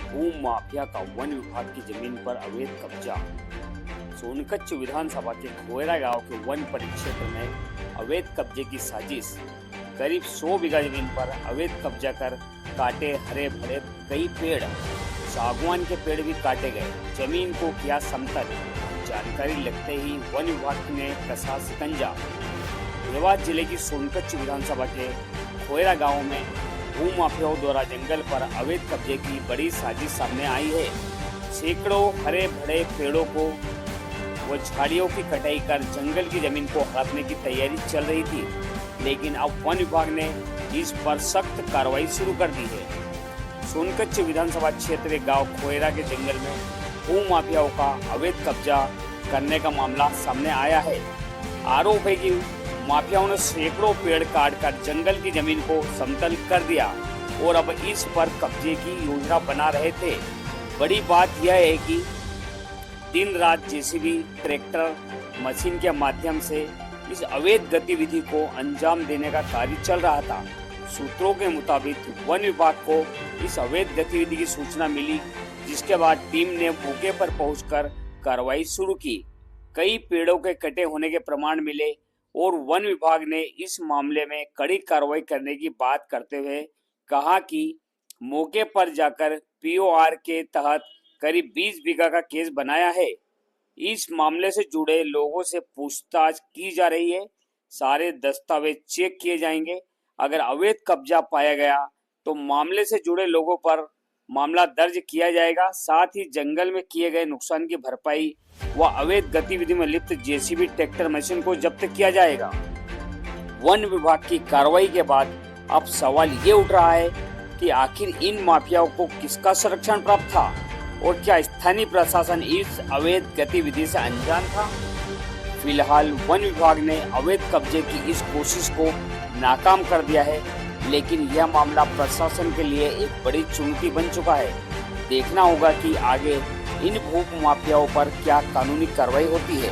भू माफिया का वन विभाग की जमीन पर अवैध कब्जा। सोनकच्छ विधानसभा के खोयरा गांव के वन परिक्षेत्र में अवैध कब्जे की साजिश। करीब 100 बीघा जमीन पर अवैध कब्जा कर काटे हरे भरे कई पेड़, सागवान के पेड़ भी काटे गए, जमीन को किया समतल। जानकारी लगते ही वन विभाग ने कसा शिकंजा। देवास जिले की सोनकच्छ विधानसभा के खोयरा गांव में भू माफियाओं द्वारा जंगल पर अवैध कब्जे की बड़ी साजिश सामने आई है। सैकड़ों हरे भरे पेड़ों को व झाड़ियों की कटाई कर जंगल की जमीन को हड़पने की तैयारी चल रही थी, लेकिन अब वन विभाग ने इस पर सख्त कार्रवाई शुरू कर दी है। सोनकच्छ विधानसभा क्षेत्र के गांव खोयरा के जंगल में भू माफियाओं का अवैध कब्जा करने का मामला सामने आया है। आरोप है कि माफियाओं ने सैकड़ों पेड़ काटकर जंगल की जमीन को समतल कर दिया और अब इस पर कब्जे की योजना बना रहे थे। बड़ी बात यह है कि दिन रात जेसीबी, ट्रैक्टर, मशीन के माध्यम से इस अवैध गतिविधि को अंजाम देने का कार्य चल रहा था। सूत्रों के मुताबिक वन विभाग को इस अवैध गतिविधि की सूचना मिली, जिसके बाद टीम ने मौके पर पहुंचकर कार्रवाई शुरू की। कई पेड़ों के कटे होने के प्रमाण मिले और वन विभाग ने इस मामले में कड़ी कार्रवाई करने की बात करते हुए कहा कि मौके पर जाकर पीओआर के तहत करीब 20 बीघा का केस बनाया है। इस मामले से जुड़े लोगों से पूछताछ की जा रही है। सारे दस्तावेज चेक किए जाएंगे। अगर अवैध कब्जा पाया गया तो मामले से जुड़े लोगों पर मामला दर्ज किया जाएगा। साथ ही जंगल में किए गए नुकसान की भरपाई व अवैध गतिविधि में लिप्त जेसीबी, ट्रैक्टर, मशीन को जब्त किया जाएगा। वन विभाग की कार्रवाई के बाद अब सवाल ये उठ रहा है कि आखिर इन माफियाओं को किसका संरक्षण प्राप्त था और क्या स्थानीय प्रशासन इस अवैध गतिविधि से अनजान था। फिलहाल वन विभाग ने अवैध कब्जे की इस कोशिश को नाकाम कर दिया है, लेकिन यह मामला प्रशासन के लिए एक बड़ी चुनौती बन चुका है। देखना होगा कि आगे इन भू माफियाओं पर क्या कानूनी कार्रवाई होती है।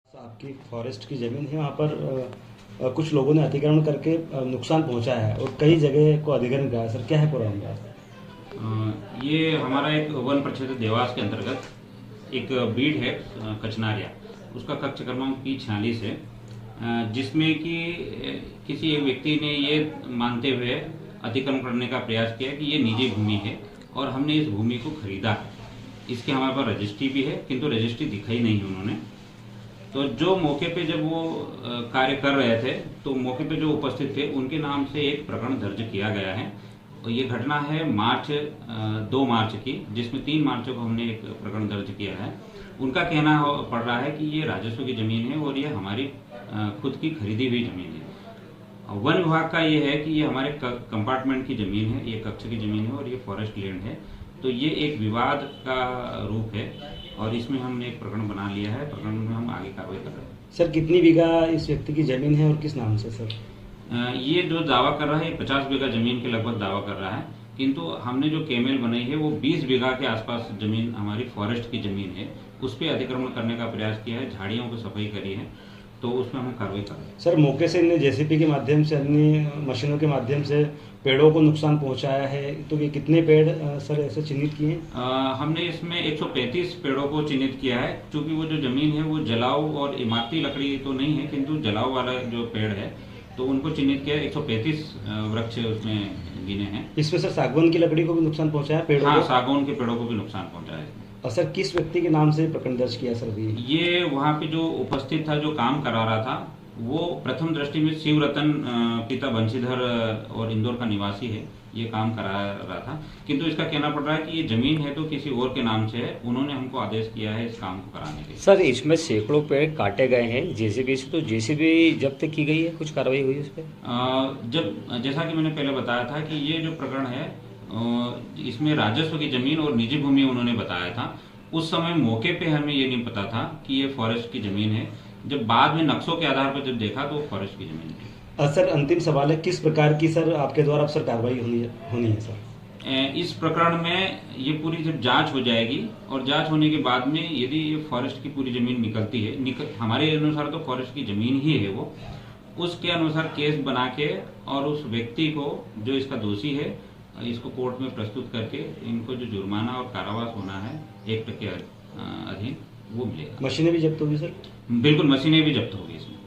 आपकी फॉरेस्ट की जमीन है, वहाँ पर कुछ लोगों ने अतिक्रमण करके नुकसान पहुंचाया है और कई जगह को अधिग्रहण किया है। सर, क्या है पूरा मामला? ये हमारा एक वन परिक्षेत्र देवास के अंतर्गत एक बीट है कचनारिया, उसका कक्ष क्रमांक P46 है, जिसमें कि किसी एक व्यक्ति ने ये मानते हुए अतिक्रमण करने का प्रयास किया कि ये निजी भूमि है और हमने इस भूमि को खरीदा है। इसके हमारे पास रजिस्ट्री भी है, किंतु रजिस्ट्री दिखाई नहीं उन्होंने। तो जो मौके पे जब वो कार्य कर रहे थे तो मौके पे जो उपस्थित थे उनके नाम से एक प्रकरण दर्ज किया गया है। और ये घटना है 2 मार्च की, जिसमें 3 मार्च को हमने एक प्रकरण दर्ज किया है। उनका कहना पड़ रहा है कि ये राजस्व की जमीन है और ये हमारी खुद की खरीदी हुई जमीन है। वन विभाग का ये है कि ये हमारे कंपार्टमेंट की जमीन है, ये कक्ष की जमीन है और ये फॉरेस्ट लैंड है। तो ये एक विवाद का रूप है और इसमें हमने एक प्रकरण बना लिया है। प्रकरण में हम आगे कार्रवाई कर रहे हैं। सर, कितनी बीघा इस व्यक्ति की जमीन है और किस नाम से? सर, ये जो दावा कर रहा है 50 बीघा जमीन के लगभग दावा कर रहा है, किंतु हमने जो केमेल बनाई है वो 20 बीघा के आसपास जमीन हमारी फॉरेस्ट की जमीन है, उस पर अतिक्रमण करने का प्रयास किया है, झाड़ियों को सफाई करी है, तो उसमें हम कार्रवाई कर रहे हैं। सर, मौके से इन्हें जेसीबी के माध्यम से, अन्य मशीनों के माध्यम से पेड़ों को नुकसान पहुंचाया है, तो ये कितने पेड़ सर ऐसे चिन्हित किए हैं? हमने इसमें 135 पेड़ों को चिन्हित किया है, क्योंकि वो जो जमीन है वो जलाऊ और इमारती लकड़ी तो नहीं है, किंतु जलाऊ वाला जो पेड़ है तो उनको चिन्हित किया। 135 वृक्ष उसमें गिने हैं। इसमें सर सागवान की लकड़ी को भी नुकसान पहुंचाया, पेड़ों हाँ, को? सागवान के पेड़ों को भी नुकसान पहुंचाया है। और सर, किस व्यक्ति के नाम से प्रकरण दर्ज किया सर? भी ये वहाँ पे जो उपस्थित था, जो काम करा रहा था, वो प्रथम दृष्टि में शिव रतन पिता बंशीधर और इंदौर का निवासी है, ये काम करा रहा था, किंतु इसका कहना पड़ रहा है कि ये जमीन है तो किसी और के नाम से है। उन्होंने हमको आदेश किया है इस काम को कराने के लिए। सर, इसमें सैकड़ों पेड़ काटे गए हैं जेसीबी से, तो जेसीबी जब्त की गई है, कुछ कार्रवाई हुई उस पर? जब जैसा कि मैंने पहले बताया था कि ये जो प्रकरण है इसमें राजस्व की जमीन और निजी भूमि उन्होंने बताया था। उस समय मौके पे हमें ये नहीं पता था कि ये फॉरेस्ट की जमीन है। जब बाद में नक्शों के आधार पर जब देखा तो फॉरेस्ट की जमीन थी। सर, अंतिम सवाल है, किस प्रकार की सर आपके द्वारा सर कार्रवाई होनी है सर? इस प्रकरण में ये पूरी जब जांच हो जाएगी और जांच होने के बाद में यदि ये फॉरेस्ट की पूरी जमीन निकलती है, हमारे अनुसार तो फॉरेस्ट की जमीन ही है वो, उसके अनुसार केस बना के और उस व्यक्ति को जो इसका दोषी है इसको कोर्ट में प्रस्तुत करके इनको जो जुर्माना और कारावास होना है 1% के अधीन वो मिलेगा। मशीनें भी जब्त होगी सर? बिल्कुल, मशीनें भी जब्त होगी इसमें।